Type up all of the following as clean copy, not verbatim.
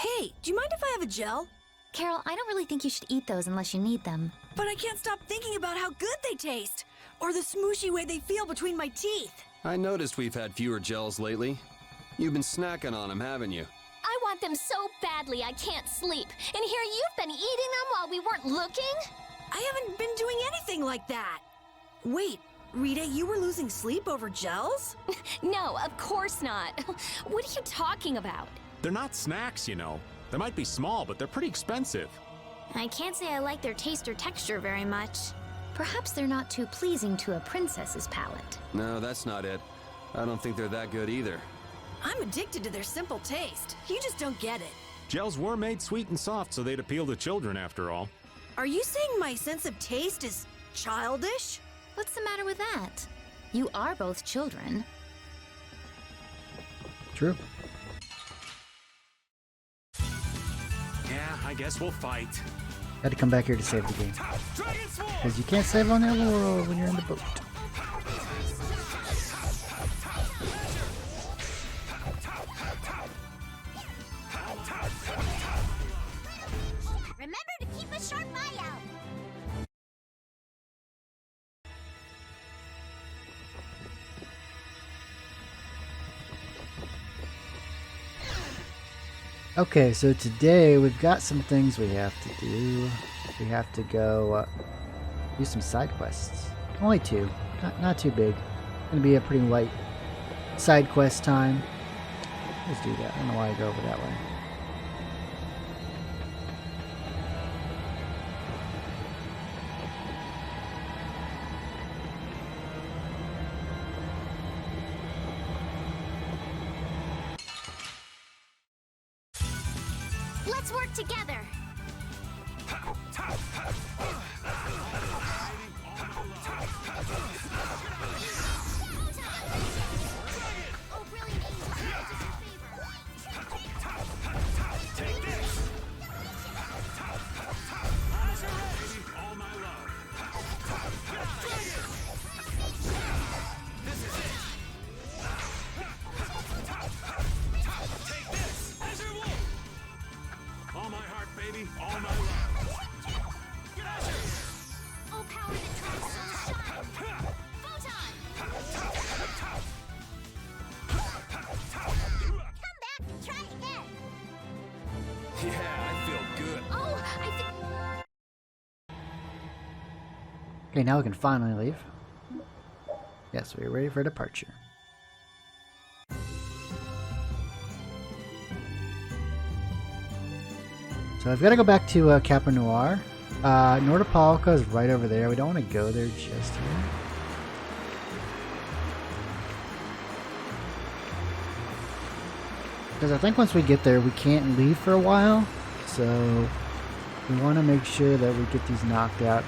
Hey, do you mind if I have a gel? Carol, I don't really think you should eat those unless you need them. But I can't stop thinking about how good they taste. Or the smooshy way they feel between my teeth. I noticed we've had fewer gels lately. You've been snacking on them, haven't you? I want them so badly I can't sleep. And here you've been eating them while we weren't looking? I haven't been doing anything like that. Wait, Rita, you were losing sleep over gels? No, of course not. What are you talking about? They're not snacks, you know. They might be small, but they're pretty expensive. I can't say I like their taste or texture very much. Perhaps they're not too pleasing to a princess's palate. No, that's not it. I don't think they're that good either. I'm addicted to their simple taste. You just don't get it. Gels were made sweet and soft, so they'd appeal to children after all. Are you saying my sense of taste is childish? What's the matter with that? You are both children. True. Yeah, I guess we'll fight. Had to come back here to save the game. Because you can't save on that world when you're in the boat. Remember to keep a sharp eye out. Okay, so today we've got some things we have to do. We have to go do some side quests. Only two, not too big. Gonna be a pretty light side quest time. Let's do that. I don't know why I go over that way. Let's work together. All my heart, baby. All my love. Get out here! Oh, power that drives so shine. Photon! Come back and try again. Yeah, I feel good. Oh, I think... Okay, now we can finally leave. Yes, we're ready for departure. So I've got to go back to Cap Noir. Nordipolica is right over there. We don't want to go there just yet. Because I think once we get there, we can't leave for a while. So we want to make sure that we get these knocked out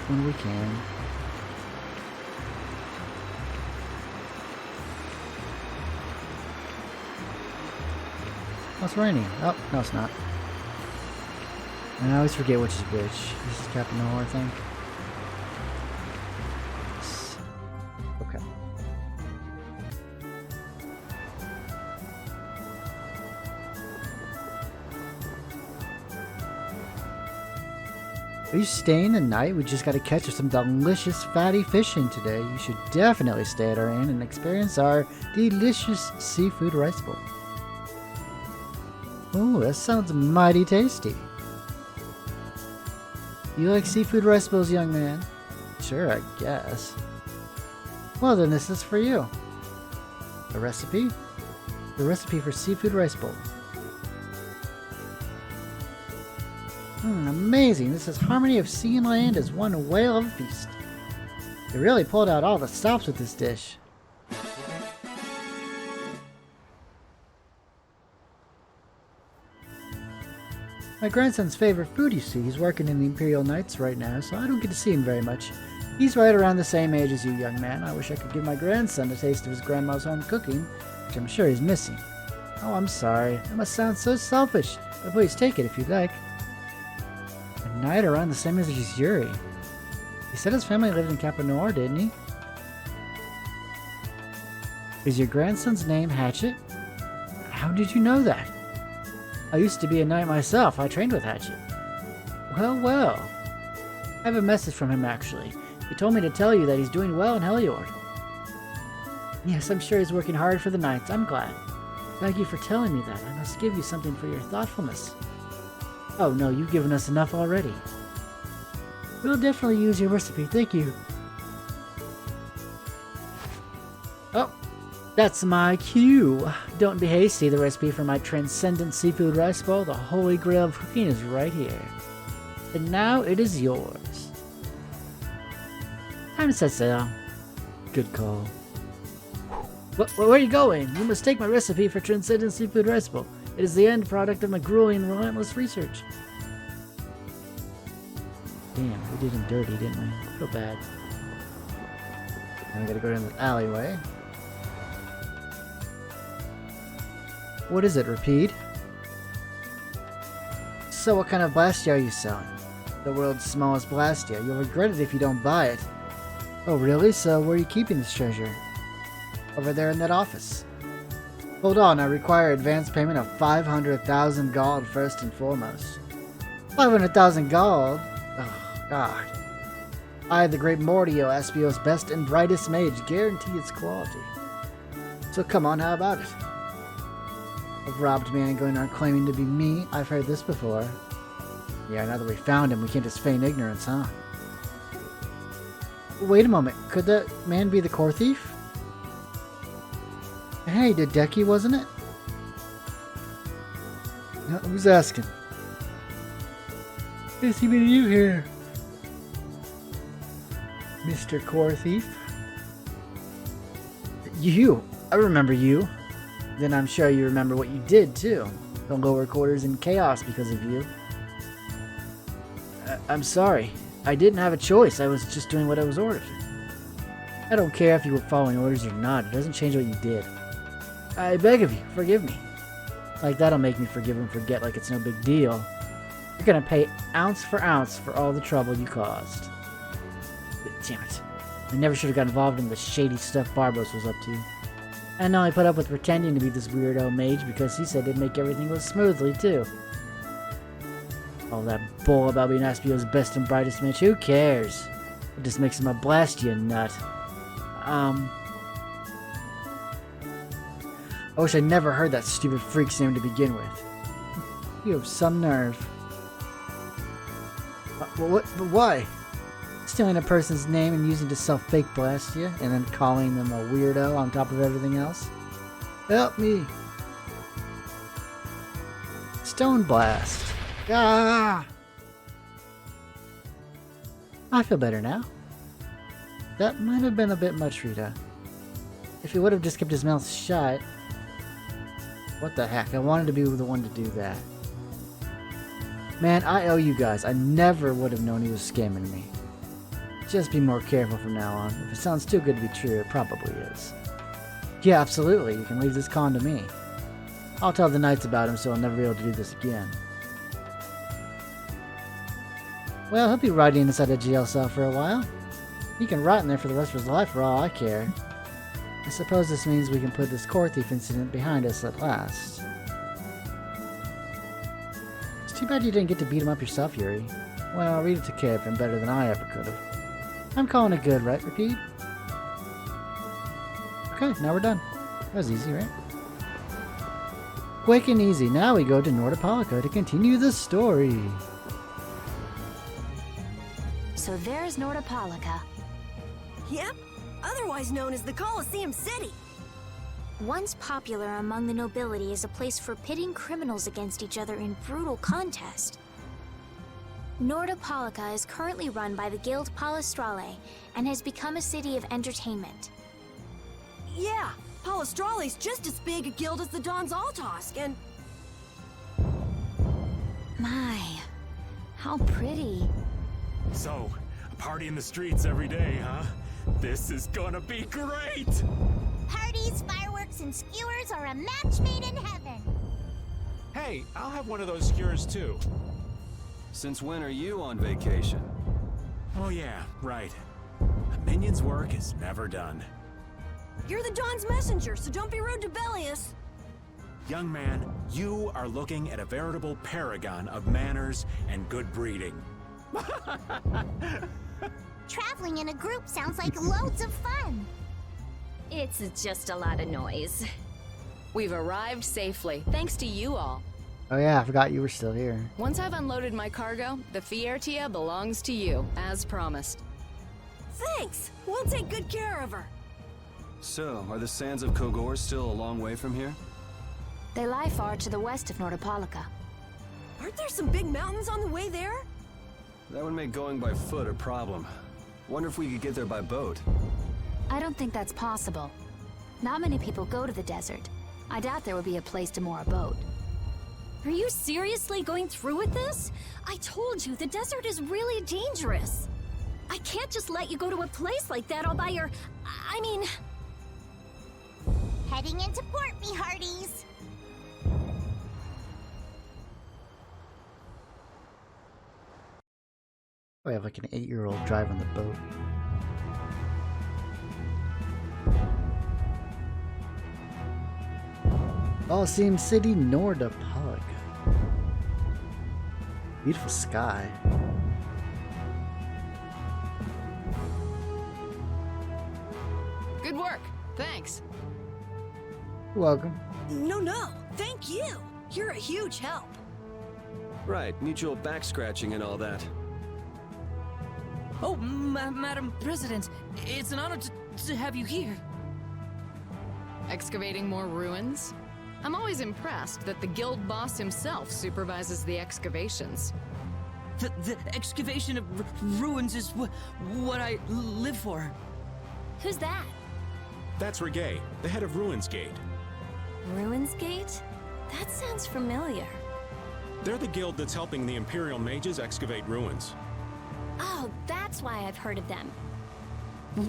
when we can. Oh, it's raining. Oh, no it's not. And I always forget which is which. This is Captain Noir, I think. Yes. Okay. Are you staying the night? We just got to catch some delicious fatty fishing today. You should definitely stay at our inn and experience our delicious seafood rice bowl. Ooh, that sounds mighty tasty. You like seafood rice bowls, young man? Sure, I guess. Well then, this is for you. A recipe? The recipe for seafood rice bowl. Amazing! This is harmony of sea and land as one whale of a feast. They really pulled out all the stops with this dish. My grandson's favorite food, you see. He's working in the Imperial Knights right now, so I don't get to see him very much. He's right around the same age as you, young man. I wish I could give my grandson a taste of his grandma's home cooking, which I'm sure he's missing. Oh, I'm sorry. That must sound so selfish, but please take it if you'd like. A knight around the same age as Yuri. He said his family lived in Cap Noir, didn't he? Is your grandson's name Hatchet? How did you know that? I used to be a knight myself. I trained with Hatchet. Well, well. I have a message from him, actually. He told me to tell you that he's doing well in Heliord. Yes, I'm sure he's working hard for the knights. I'm glad. Thank you for telling me that. I must give you something for your thoughtfulness. Oh, no, you've given us enough already. We'll definitely use your recipe. Thank you. Oh, that's my cue. Don't be hasty. The recipe for my transcendent seafood rice bowl, the holy grail of cooking, is right here. And now it is yours. Time to set sail. Good call. Where are you going? You must take my recipe for transcendent seafood rice bowl. It is the end product of my grueling, relentless research. Damn, we did him dirty, didn't we? I feel bad. Now we gotta go down the alleyway. What is it, Repeat? So what kind of blastia are you selling? The world's smallest blastia. You'll regret it if you don't buy it. Oh really? So where are you keeping this treasure? Over there in that office. Hold on, I require advance payment of 500,000 gold first and foremost. 500,000 gold? Oh, God. I, the great Mordio, Aspio's best and brightest mage, guarantee its quality. So come on, how about it? A robbed man going on claiming to be me? I've heard this before. Yeah, now that we found him, we can't just feign ignorance, huh? Wait a moment, could that man be the core thief? Hey, Hideki, wasn't it? No, who's asking? Yes, he been you here, Mr. Core Thief. You! I remember you. Then I'm sure you remember what you did, too. The lower quarters in chaos because of you. I'm sorry. I didn't have a choice. I was just doing what I was ordered. I don't care if you were following orders or not. It doesn't change what you did. I beg of you, forgive me. Like, that'll make me forgive and forget like it's no big deal. You're gonna pay ounce for all the trouble you caused. Damn it. I never should have got involved in the shady stuff Barbos was up to. And now I put up with pretending to be this weirdo mage because he said it'd make everything go smoothly, too. All that bull about being Aspio's best and brightest mage, who cares? It just makes him a blastia nut. I wish I never heard that stupid freak's name to begin with. You have some nerve. But why? Stealing a person's name and using to sell fake blastia, and then calling them a weirdo on top of everything else? Help me! Stone Blast. Ah! I feel better now. That might have been a bit much, Rita. If he would have just kept his mouth shut. What the heck? I wanted to be the one to do that. Man, I owe you guys. I never would have known he was scamming me. Just be more careful from now on. If it sounds too good to be true, it probably is. Yeah, absolutely. You can leave this con to me. I'll tell the knights about him so I'll never be able to do this again. Well, he'll be rotting inside a jail cell for a while. He can rot in there for the rest of his life for all I care. I suppose this means we can put this core thief incident behind us at last. It's too bad you didn't get to beat him up yourself, Yuri. Well, Rita took care of him better than I ever could have. I'm calling it good, right, Repeat? Okay, now we're done. That was easy, right? Quick and easy. Now we go to Nordipolica to continue the story. So there's Nordipolica. Yep, otherwise known as the Colosseum City. Once popular among the nobility as a place for pitting criminals against each other in brutal contest. Nordipolica is currently run by the Guild Palestrale and has become a city of entertainment. Yeah, Palestrale's just as big a guild as the Don's Altosk, and... My, how pretty. So, a party in the streets every day, huh? This is gonna be great! Parties, fireworks, and skewers are a match made in heaven. Hey, I'll have one of those skewers too. Since when are you on vacation? Oh yeah, right. A minion's work is never done. You're the Don's messenger, so don't be rude to Bellius. Young man, you are looking at a veritable paragon of manners and good breeding. Traveling in a group sounds like loads of fun. It's just a lot of noise. We've arrived safely, thanks to you all. Oh yeah, I forgot you were still here. Once I've unloaded my cargo, the Fiertia belongs to you, as promised. Thanks! We'll take good care of her. So, are the sands of Kogor still a long way from here? They lie far to the west of Nordipolica. Aren't there some big mountains on the way there? That would make going by foot a problem. Wonder if we could get there by boat. I don't think that's possible. Not many people go to the desert. I doubt there would be a place to moor a boat. Are you seriously going through with this? I told you, the desert is really dangerous. I can't just let you go to a place like that all by your... I mean... Heading into port, me hearties. We have like an 8-year-old driving the boat. All-Seam City, Nordipolica. Beautiful sky. Good work. Thanks. You're welcome. No, thank you. You're a huge help. Right, mutual back scratching and all that. Oh, Madam President, it's an honor to have you here. Excavating more ruins? I'm always impressed that the guild boss himself supervises the excavations. The excavation of ruins is what I live for. Who's that? That's Regay, the head of Ruins Gate. Ruins Gate? That sounds familiar. They're the guild that's helping the Imperial mages excavate ruins. Oh, that's why I've heard of them.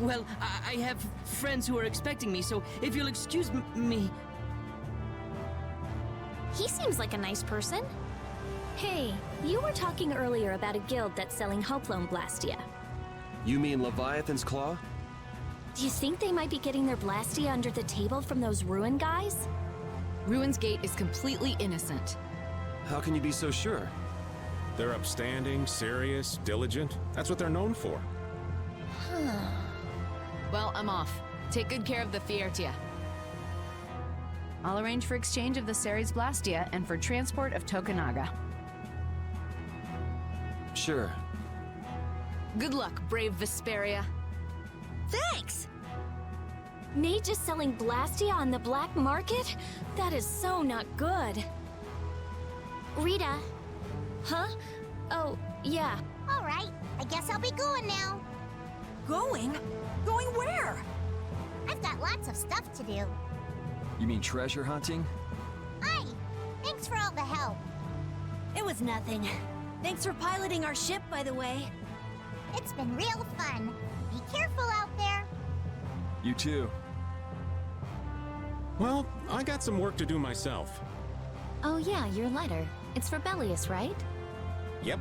Well, I have friends who are expecting me, so if you'll excuse me... He seems like a nice person. Hey, you were talking earlier about a guild that's selling Hoplone Blastia. You mean Leviathan's Claw? Do you think they might be getting their Blastia under the table from those ruin guys? Ruins Gate is completely innocent. How can you be so sure? They're upstanding, serious, diligent. That's what they're known for. Well, I'm off. Take good care of the Fiertia. I'll arrange for exchange of the Ceres Blastia and for transport of Tokunaga. Sure. Good luck, brave Vesperia. Thanks! Mages selling Blastia on the black market? That is so not good. Rita. Huh? Oh, yeah. All right, I guess I'll be going now. Going? Going where? I've got lots of stuff to do. You mean treasure hunting? Hi, thanks for all the help. It was nothing. Thanks for piloting our ship, by the way. It's been real fun. Be careful out there. You too. Well, I got some work to do myself. Oh yeah, your letter. It's for Bellius, right? Yep.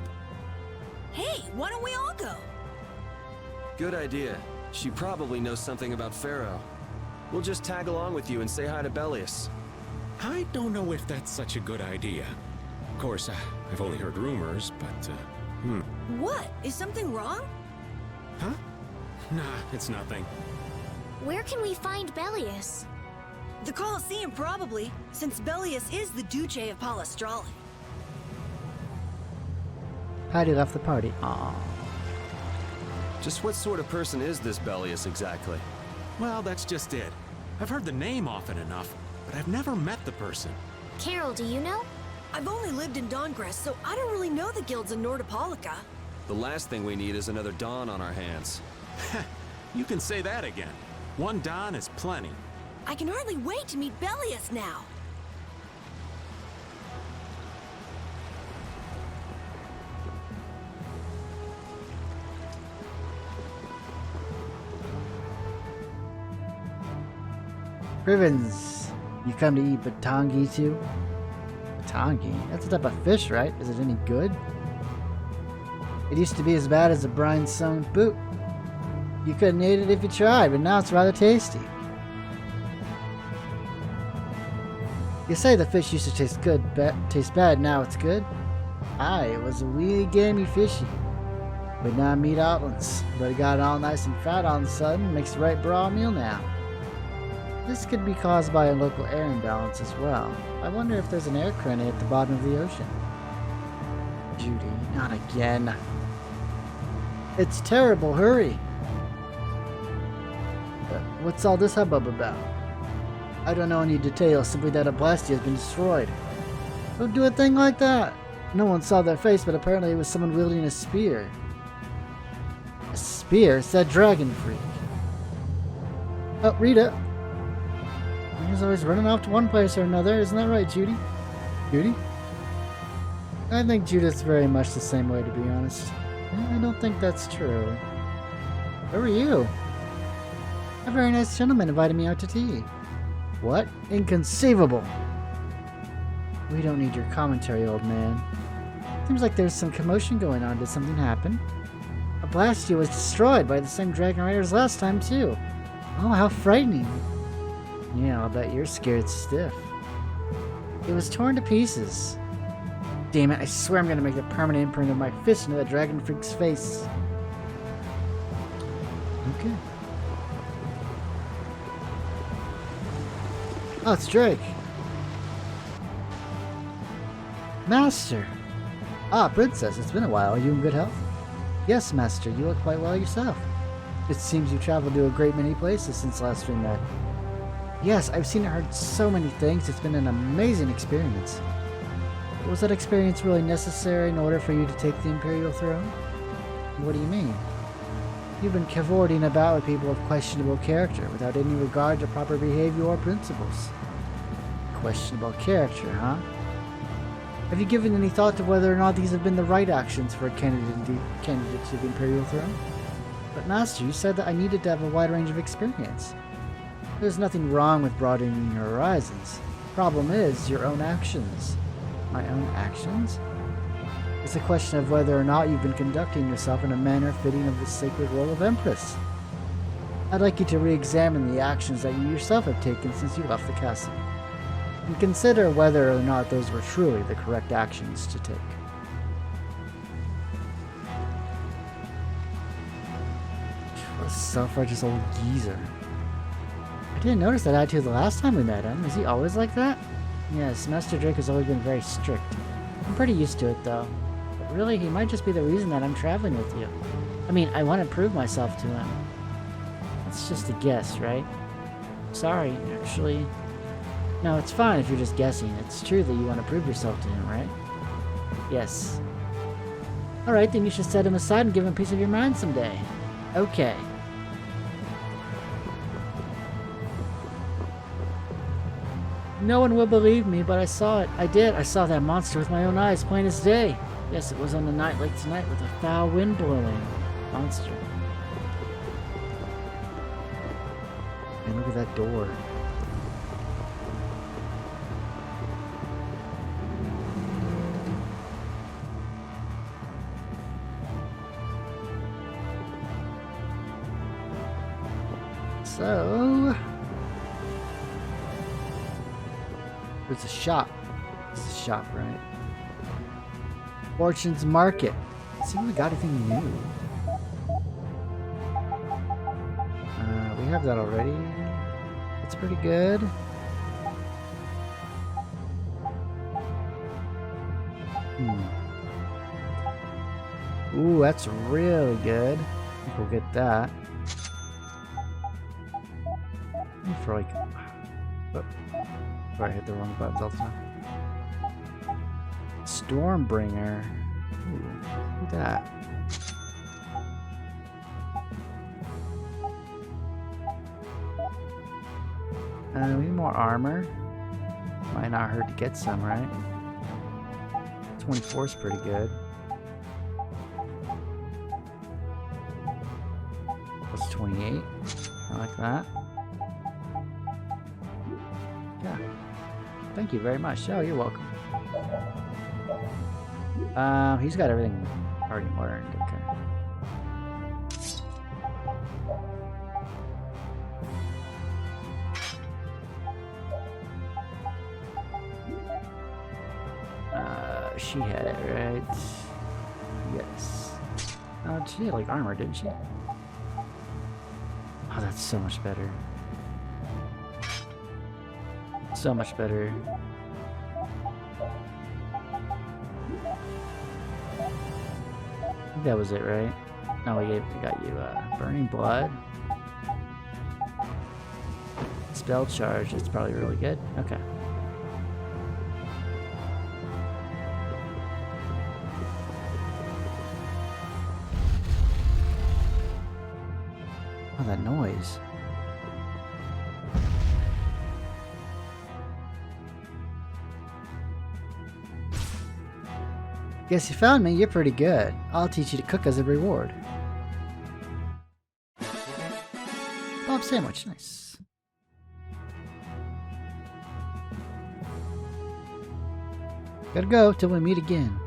Hey, why don't we all go? Good idea. She probably knows something about Pharaoh. We'll just tag along with you and say hi to Bellius. I don't know if that's such a good idea. Of course, I've only heard rumors, but, What? Is something wrong? Huh? Nah, it's nothing. Where can we find Bellius? The Colosseum, probably, since Bellius is the Duce of Palestrale. Heidi left the party. Aww. Just what sort of person is this Bellius exactly? Well, that's just it. I've heard the name often enough, but I've never met the person. Carol, do you know? I've only lived in Dawngress, so I don't really know the guilds in Nordipolica. The last thing we need is another Dawn on our hands. You can say that again. One Don is plenty. I can hardly wait to meet Bellius now. Rivens, you come to eat batangi too? Batangi? That's a type of fish, right? Is it any good? It used to be as bad as a brine-sown boot. You couldn't eat it if you tried, but now it's rather tasty. You say the fish used to taste good, taste bad, now it's good? Aye, it was a wee gamey fishy. But now meat outlets. But it got all nice and fat all of a sudden, makes the right broth meal now. This could be caused by a local air imbalance as well. I wonder if there's an air cranny at the bottom of the ocean. Judy, not again. It's terrible, hurry! What's all this hubbub about? I don't know any details, simply that a blastia has been destroyed. Don't do a thing like that! No one saw their face, but apparently it was someone wielding a spear. A spear? It's that dragon freak. Oh, Rita! He's always running off to one place or another, isn't that right, Judy? Judy? I think Judith's very much the same way, to be honest. I don't think that's true. Where were you? A very nice gentleman invited me out to tea. What? Inconceivable! We don't need your commentary, old man. Seems like there's some commotion going on. Did something happen? A blastia was destroyed by the same dragon riders last time, too. Oh, how frightening. Yeah, I'll bet you're scared stiff. It was torn to pieces. Damn it, I swear I'm gonna make a permanent imprint of my fist into that dragon freak's face. Okay. Oh, it's Drake. Master! Ah, Princess, it's been a while. Are you in good health? Yes, Master, you look quite well yourself. It seems you traveled to a great many places since last we met. Yes, I've seen and heard so many things. It's been an amazing experience. Was that experience really necessary in order for you to take the Imperial throne? What do you mean? You've been cavorting about with people of questionable character without any regard to proper behavior or principles. Questionable character, huh? Have you given any thought to whether or not these have been the right actions for a candidate to the Imperial throne? But Master, you said that I needed to have a wide range of experience. There's nothing wrong with broadening your horizons. Problem is, your own actions. My own actions? It's a question of whether or not you've been conducting yourself in a manner fitting of the sacred role of Empress. I'd like you to re-examine the actions that you yourself have taken since you left the castle, and consider whether or not those were truly the correct actions to take. What a self-righteous old geezer. I didn't notice that attitude the last time we met him. Is he always like that? Yes, Master Drake has always been very strict. I'm pretty used to it, though. But really, he might just be the reason that I'm traveling with you. I mean, I want to prove myself to him. That's just a guess, right? Sorry, actually... No, it's fine if you're just guessing. It's true that you want to prove yourself to him, right? Yes. Alright, then you should set him aside and give him a piece of your mind someday. Okay. No one will believe me, but I saw it. I did. I saw that monster with my own eyes, plain as day. Yes, it was on a night like tonight with a foul wind blowing. Monster. And look at that door. So... there's a shop. It's a shop, right? Fortune's Market. Let's see if we got anything new. We have that already. That's pretty good. Ooh, that's really good. I think we'll get that. For like... oh. Sorry, I hit the wrong buttons all the time. Stormbringer. Ooh, look at that. We need more armor. Might not hurt to get some, right? 24 is pretty good. Plus 28. I like that. Yeah. Thank you very much. Oh, you're welcome. He's got everything already learned. Okay. she had it, right? Yes. Oh, she had like armor, didn't she? Oh, that's so much better. So much better. I think that was it, right? No, we got you Burning Blood. Spell Charge, it's probably really good. Okay. Oh, that noise. Guess you found me, you're pretty good. I'll teach you to cook as a reward. Bob sandwich, nice. Gotta go till we meet again.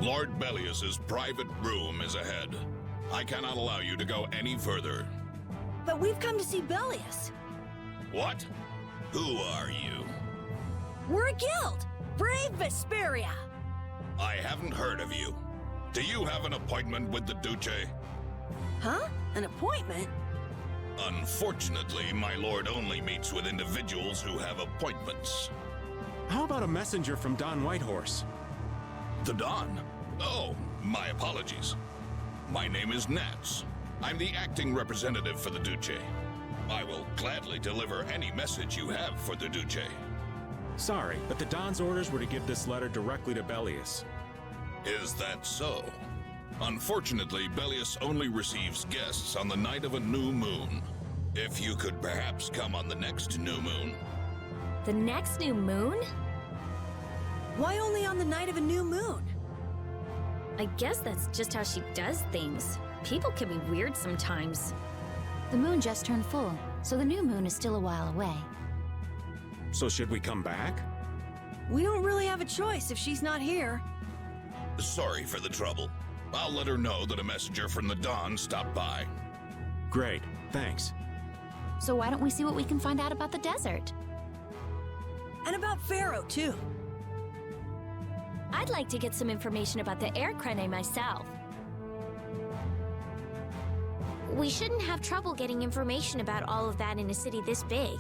Lord Bellius's private room is ahead. I cannot allow you to go any further. But we've come to see Bellius. What? Who are you? We're a guild. Brave Vesperia. I haven't heard of you. Do you have an appointment with the Duce? Huh? An appointment? Unfortunately, my lord only meets with individuals who have appointments. How about a messenger from Don Whitehorse? The Don? Oh, my apologies. My name is Nats. I'm the acting representative for the Duce. I will gladly deliver any message you have for the Duce. Sorry, but the Don's orders were to give this letter directly to Bellius. Is that so? Unfortunately, Bellius only receives guests on the night of a new moon. If you could perhaps come on the next new moon. The next new moon? Why only on the night of a new moon? I guess that's just how she does things. People can be weird sometimes. The moon just turned full, so the new moon is still a while away. So should we come back? We don't really have a choice if she's not here. Sorry for the trouble. I'll let her know that a messenger from the Dawn stopped by. Great, thanks. So why don't we see what we can find out about the desert? And about Pharaoh, too. I'd like to get some information about the air crane myself. We shouldn't have trouble getting information about all of that in a city this big.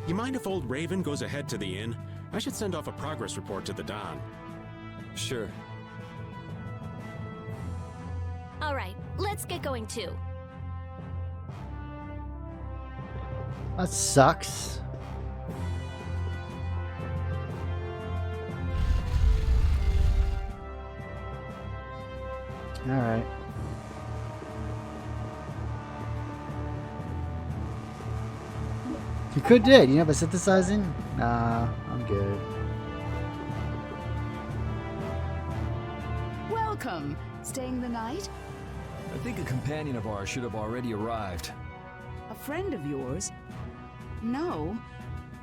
You mind if old Raven goes ahead to the inn? I should send off a progress report to the Don. Sure. All right, let's get going too. That sucks. Alright. You could do it, you know, by synthesizing? Nah, I'm good. Welcome. Staying the night? I think a companion of ours should have already arrived. A friend of yours? No.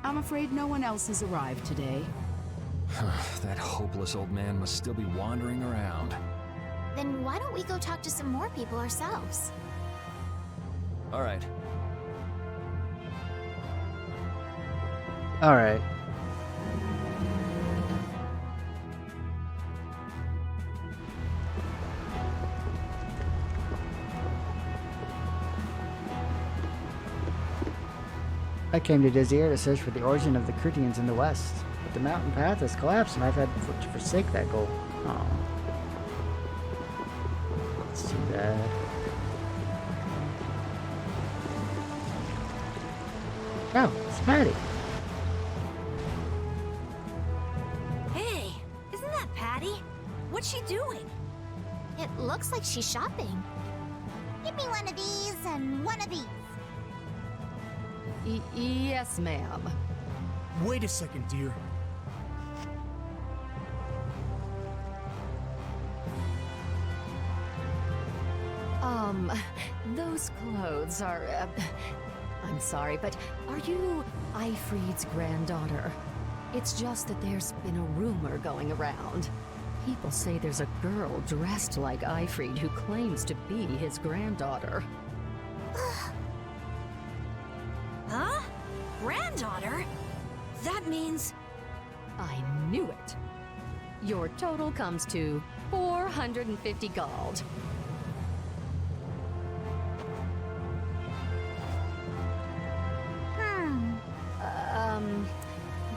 I'm afraid no one else has arrived today. That hopeless old man must still be wandering around. Then why don't we go talk to some more people ourselves? Alright. Alright. I came to Desir to search for the origin of the Critians in the west, but the mountain path has collapsed and I've had to forsake that goal. Oh. That's too bad. Oh, it's Patty. Hey, isn't that Patty? What's she doing? It looks like she's shopping. Give me one of these and one of these. Yes, ma'am. Wait a second, dear. Those clothes are, I'm sorry, but are you Ifrid's granddaughter? It's just that there's been a rumor going around. People say there's a girl dressed like Ifrid who claims to be his granddaughter. Huh? Granddaughter? That means... I knew it. Your total comes to 450 gold.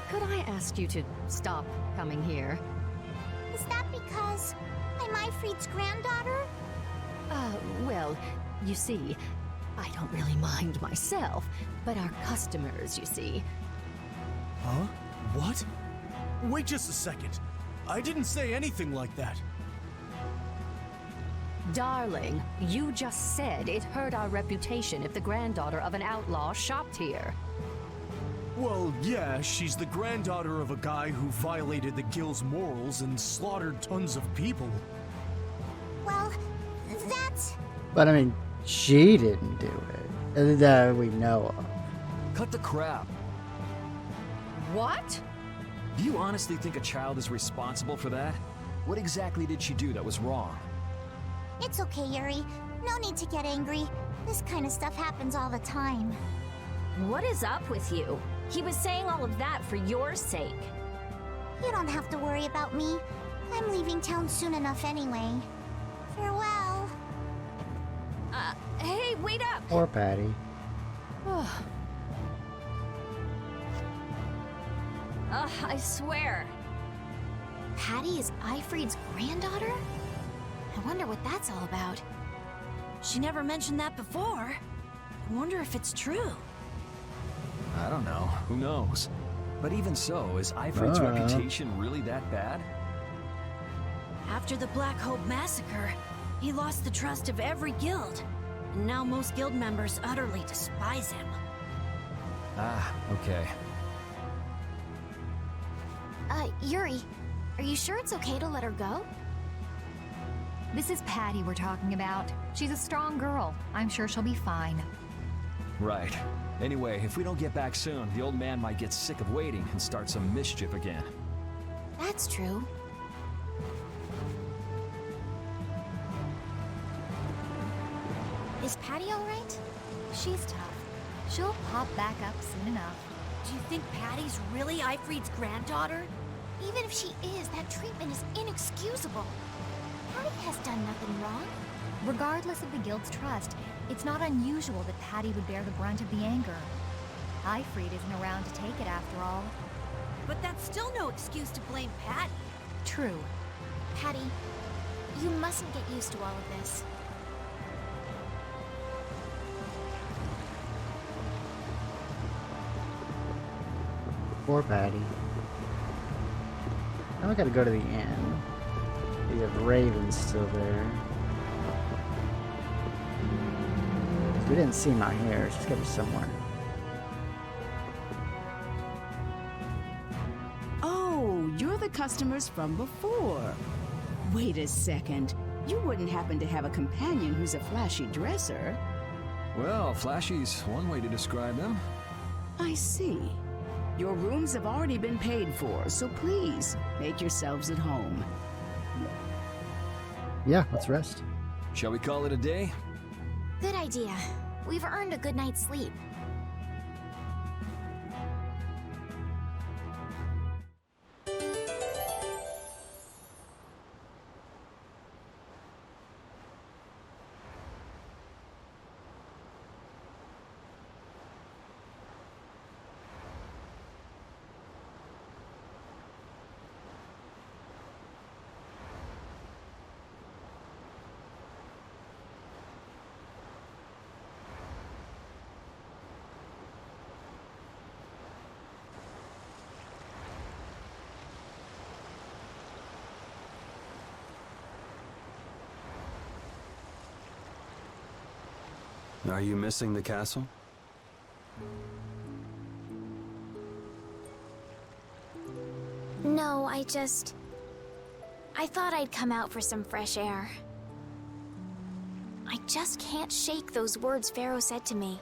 Could I ask you to stop coming here? Is that because I'm Ifrid's granddaughter? Well, you see, I don't really mind myself, but our customers, you see. Huh? What? Wait just a second. I didn't say anything like that. Darling, you just said it hurt our reputation if the granddaughter of an outlaw shopped here. Well, yeah, she's the granddaughter of a guy who violated the guild's morals and slaughtered tons of people. Well, that's... But I mean, she didn't do it. That we know of. Cut the crap. What? Do you honestly think a child is responsible for that? What exactly did she do that was wrong? It's okay, Yuri. No need to get angry. This kind of stuff happens all the time. What is up with you? He was saying all of that for your sake. You don't have to worry about me. I'm leaving town soon enough anyway. Farewell. Hey, wait up! Poor Patty. I swear. Patty is Ifrid's granddaughter? I wonder what that's all about. She never mentioned that before. I wonder if it's true. I don't know. Who knows? But even so, is Ifrid's reputation really that bad? After the Black Hope massacre, he lost the trust of every guild. And now most guild members utterly despise him. Ah, okay. Yuri, are you sure it's okay to let her go? This is Patty we're talking about. She's a strong girl. I'm sure she'll be fine. Right. Anyway, if we don't get back soon, the old man might get sick of waiting and start some mischief again. That's true. Is Patty alright? She's tough. She'll pop back up soon enough. Do you think Patty's really Ifrid's granddaughter? Even if she is, that treatment is inexcusable. Patty has done nothing wrong. Regardless of the guild's trust, it's not unusual that Patty would bear the brunt of the anger. Ifrid isn't around to take it after all. But that's still no excuse to blame Patty. True. Patty, you mustn't get used to all of this. Poor Patty. Now we gotta go to the inn. We have Raven still there. We didn't see him out here. She's gotta be somewhere. Oh, you're the customers from before. Wait a second. You wouldn't happen to have a companion who's a flashy dresser? Well, flashy's one way to describe him. I see. Your rooms have already been paid for, so please, make yourselves at home. Yeah, let's rest. Shall we call it a day? Good idea. We've earned a good night's sleep. Are you missing the castle? No, I thought I'd come out for some fresh air. I just can't shake those words Pharaoh said to me.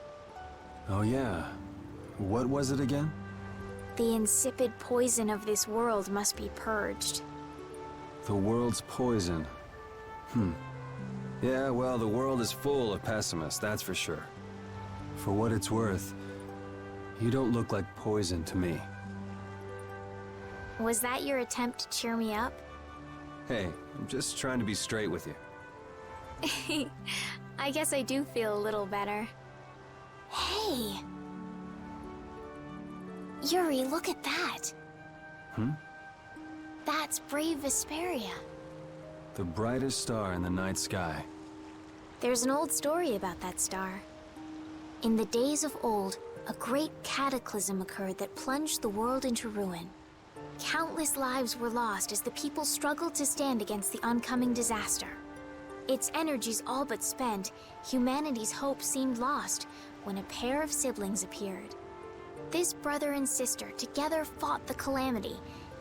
Oh yeah. What was it again? The insipid poison of this world must be purged. The world's poison. Yeah, well, the world is full of pessimists, that's for sure. For what it's worth, you don't look like poison to me. Was that your attempt to cheer me up? Hey, I'm just trying to be straight with you. I guess I do feel a little better. Hey! Yuri, look at that! That's brave Vesperia. The brightest star in the night sky. There's an old story about that star. In the days of old, a great cataclysm occurred that plunged the world into ruin. Countless lives were lost as the people struggled to stand against the oncoming disaster. Its energies all but spent, humanity's hope seemed lost when a pair of siblings appeared. This brother and sister together fought the calamity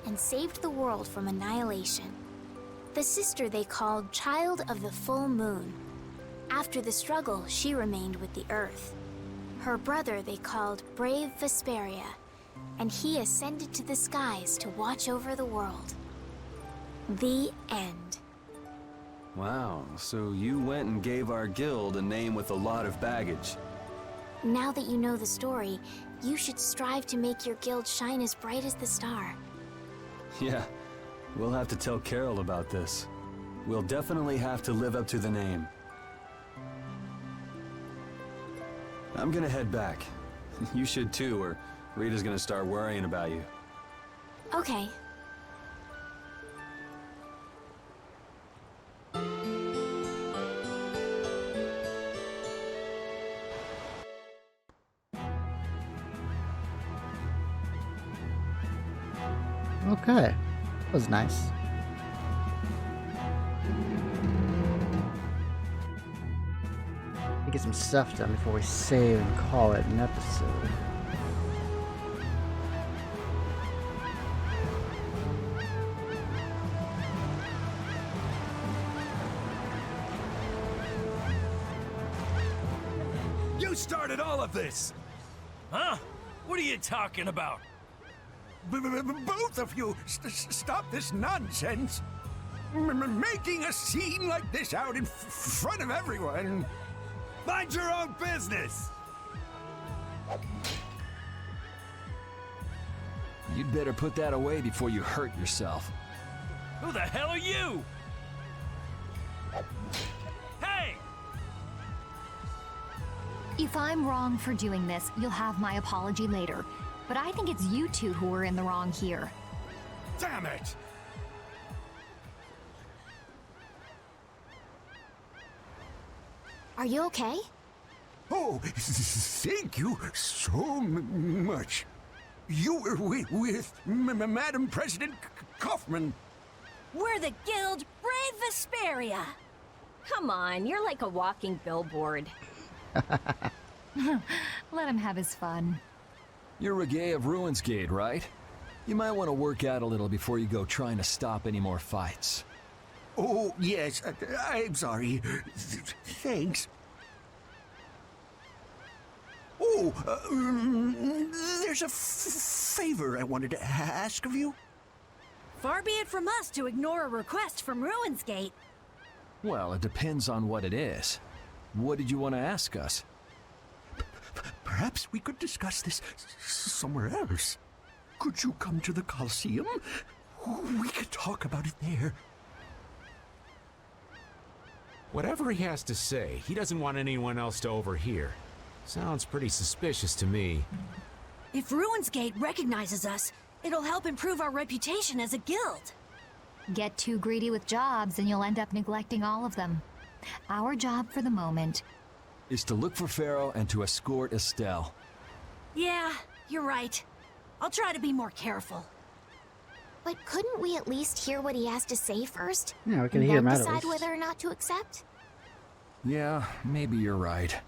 and saved the world from annihilation. The sister they called Child of the Full Moon. After the struggle, she remained with the Earth. Her brother they called Brave Vesperia, and he ascended to the skies to watch over the world. The end. Wow, so you went and gave our guild a name with a lot of baggage. Now that you know the story, you should strive to make your guild shine as bright as the star. Yeah, we'll have to tell Carol about this. We'll definitely have to live up to the name. I'm gonna head back. You should too, or Rita's gonna start worrying about you. Okay. Okay. That was nice. Get some stuff done before we save and call it an episode. You started all of this! Huh? What are you talking about? Both of you, stop this nonsense! Making a scene like this out in front of everyone! Mind your own business! You'd better put that away before you hurt yourself. Who the hell are you? Hey! If I'm wrong for doing this, you'll have my apology later. But I think it's you two who are in the wrong here. Damn it! Are you okay? Oh, thank you so much. You were with Madam President Kaufman. We're the Guild Brave Vesperia. Come on, you're like a walking billboard. Let him have his fun. You're Reggae of Ruinsgate, right? You might want to work out a little before you go trying to stop any more fights. Oh, yes, I'm sorry. Thanks. Oh, there's a favor I wanted to ask of you. Far be it from us to ignore a request from Ruinsgate. Well, it depends on what it is. What did you want to ask us? Perhaps we could discuss this somewhere else. Could you come to the Coliseum? We could talk about it there. Whatever he has to say, he doesn't want anyone else to overhear. Sounds pretty suspicious to me. If Ruinsgate recognizes us, it'll help improve our reputation as a guild. Get too greedy with jobs and you'll end up neglecting all of them. Our job for the moment is to look for Pharaoh and to escort Estelle. Yeah, you're right. I'll try to be more careful. But couldn't we at least hear what he has to say first? Yeah, we can hear him out at decide least. whether or not to accept? Yeah, maybe you're right.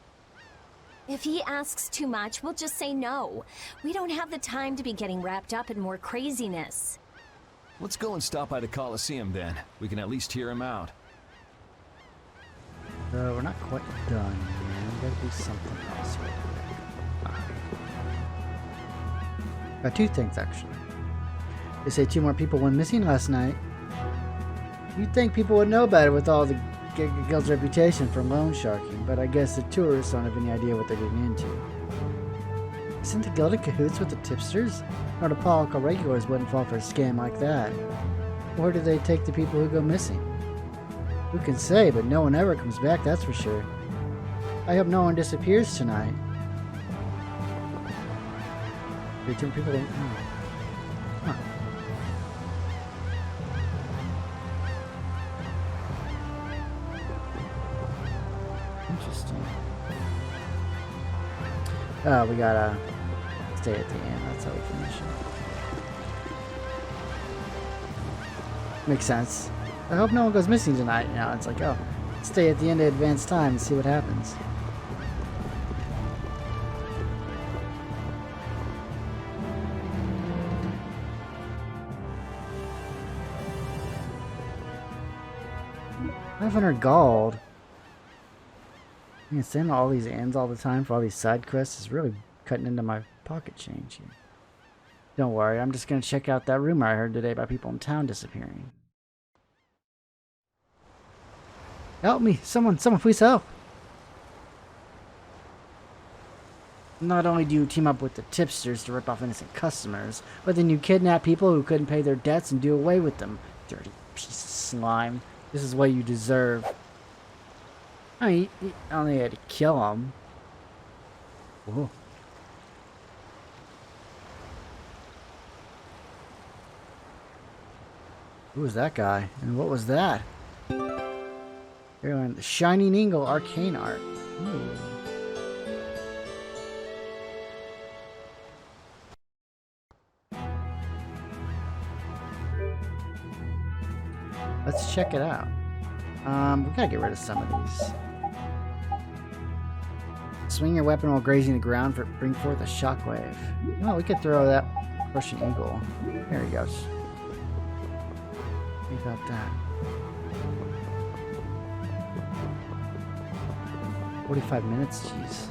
If he asks too much, we'll just say no. We don't have the time to be getting wrapped up in more craziness. Let's go and stop by the Coliseum then. We can at least hear him out. We're not quite done here. We gotta do something else real quick. Got two things actually. They say 2 more people went missing last night. You'd think people would know about it with all the guild's reputation for loan sharking, but I guess the tourists don't have any idea what they're getting into. Isn't the guild in cahoots with the tipsters? Nordipolica regulars wouldn't fall for a scam like that. Where do they take the people who go missing? Who can say, but no one ever comes back, that's for sure. I hope no one disappears tonight. Return people don't know. Huh. Interesting. Oh, we gotta stay at the end. That's how we finish it. Makes sense. I hope no one goes missing tonight. You know, it's like, oh, stay at the end of advanced time and see what happens. $500 gold. Saying all these ends all the time for all these side quests is really cutting into my pocket change here. Don't worry, I'm just gonna check out that rumor I heard today about people in town disappearing. Help me! Someone please help! Not only do you team up with the tipsters to rip off innocent customers, but then you kidnap people who couldn't pay their debts and do away with them. Dirty piece of slime. This is what you deserve. I mean, you only had to kill him. Whoa. Who was that guy? And what was that? Here, the Shining Eagle arcane art. Ooh. Let's check it out. We gotta get rid of some of these. Swing your weapon while grazing the ground for bring forth a shockwave. Oh, we could throw that Russian eagle. There he goes. Think about that. 45 minutes, jeez.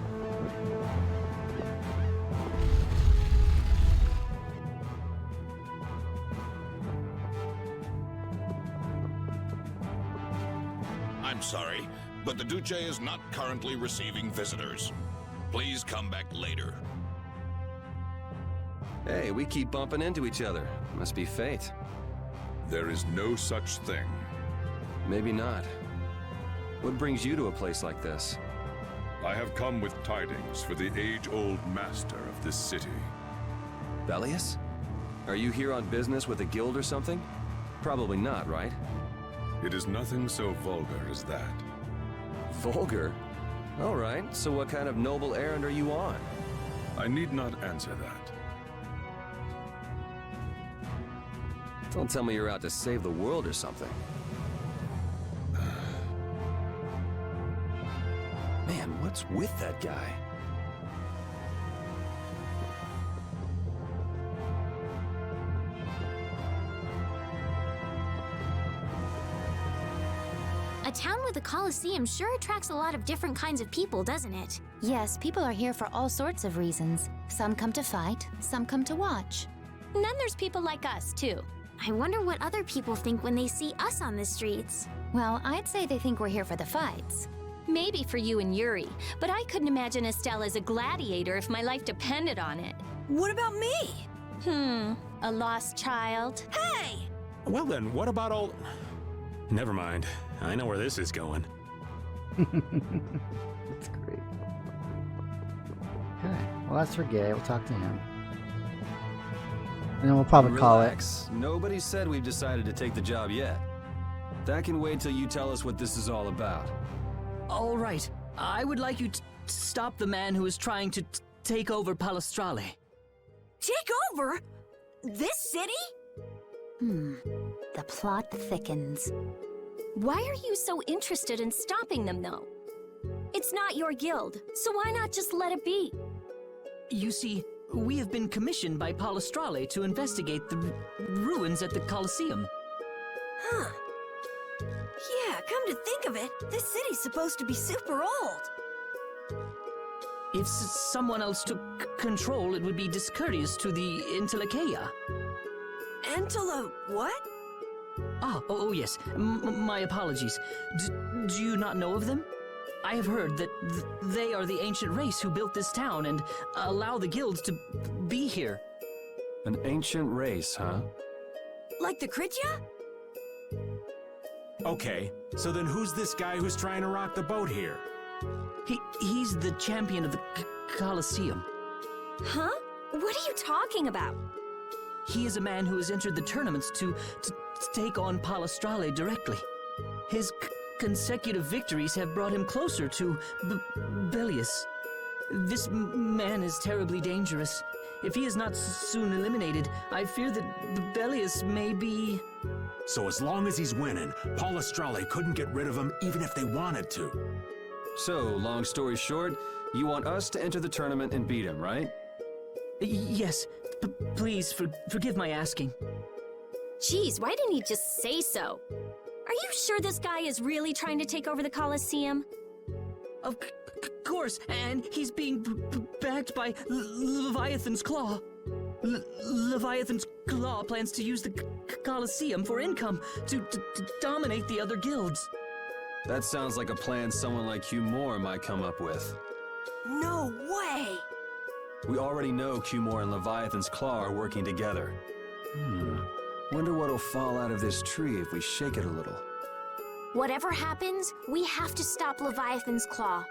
I'm sorry, but the Duce is not currently receiving visitors. Please come back later. Hey, we keep bumping into each other. Must be fate. There is no such thing. Maybe not. What brings you to a place like this? I have come with tidings for the age-old master of this city. Belius? Are you here on business with a guild or something? Probably not, right? It is nothing so vulgar as that. Vulgar? All right, so what kind of noble errand are you on? I need not answer that. Don't tell me you're out to save the world or something. Man, what's with that guy? A town with a coliseum sure attracts a lot of different kinds of people, doesn't it? Yes, people are here for all sorts of reasons. Some come to fight, some come to watch. And then there's people like us, too. I wonder what other people think when they see us on the streets. Well, I'd say they think we're here for the fights. Maybe for you and Yuri, but I couldn't imagine Estelle as a gladiator if my life depended on it. What about me? A lost child. Hey! Well then, what about all... Never mind. I know where this is going. That's great. Okay, well that's for Gay. We'll talk to him. And then we'll probably call it. Nobody said we've decided to take the job yet. That can wait till you tell us what this is all about. All right. I would like you to stop the man who is trying to take over Palestrale. Take over? This city? The plot thickens. Why are you so interested in stopping them, though? It's not your guild, so why not just let it be? You see, we have been commissioned by Palestrale to investigate the ruins at the Colosseum. Huh. Yeah, come to think of it, this city's supposed to be super old. If someone else took control, it would be discourteous to the Intellikeia. Entele... what? Oh yes. My apologies. Do you not know of them? I have heard that they are the ancient race who built this town and allow the guilds to be here. An ancient race, huh? Like the Kritya? Okay, so then who's this guy who's trying to rock the boat here? He's the champion of the Colosseum. Huh? What are you talking about? He is a man who has entered the tournaments to take on Palestrale directly. His consecutive victories have brought him closer to Belius. This man is terribly dangerous. If he is not soon eliminated, I fear that Belius may be... So as long as he's winning, Palestrale couldn't get rid of him even if they wanted to. So, long story short, you want us to enter the tournament and beat him, right? Yes. Please, forgive my asking. Jeez, why didn't he just say so? Are you sure this guy is really trying to take over the Colosseum? Of course, and he's being backed by Leviathan's Claw. Leviathan's Claw plans to use the Colosseum for income to dominate the other guilds. That sounds like a plan someone like Hugh Moore might come up with. No way! We already know Hugh Moore and Leviathan's Claw are working together. Wonder what'll fall out of this tree if we shake it a little. Whatever happens, we have to stop Leviathan's Claw.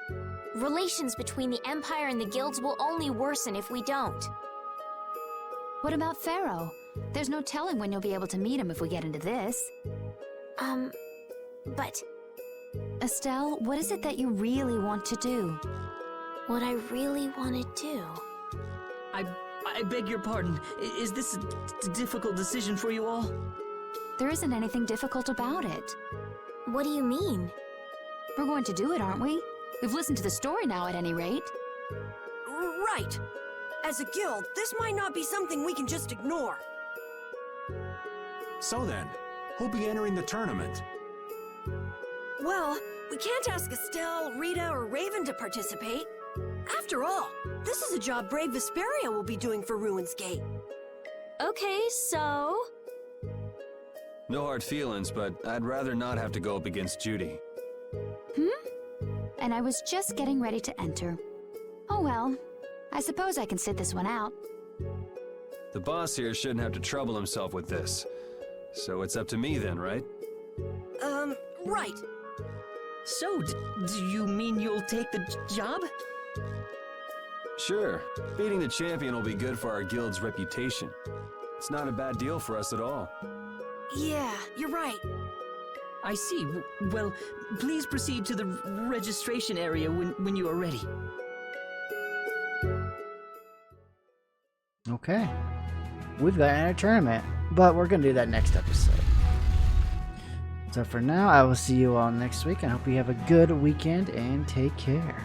Relations between the Empire and the guilds will only worsen if we don't. What about Pharaoh? There's no telling when you'll be able to meet him if we get into this. But... Estelle, what is it that you really want to do? What I really want to do... I beg your pardon. Is this a difficult decision for you all? There isn't anything difficult about it. What do you mean? We're going to do it, aren't we? We've listened to the story now, at any rate. Right. As a guild, this might not be something we can just ignore. So then, who'll be entering the tournament? Well, we can't ask Estelle, Rita, or Raven to participate. After all, this is a job Brave Vesperia will be doing for Ruin's Gate. Okay, so... No hard feelings, but I'd rather not have to go up against Judy. And I was just getting ready to enter. Oh well, I suppose I can sit this one out. The boss here shouldn't have to trouble himself with this. So it's up to me then, right? Right. So, do you mean you'll take the job? Sure. Beating the champion will be good for our guild's reputation. It's not a bad deal for us at all. Yeah, you're right. I see. Well, please proceed to the registration area when you are ready. Okay. We've got a tournament, but we're going to do that next episode. So for now, I will see you all next week. I hope you have a good weekend and take care.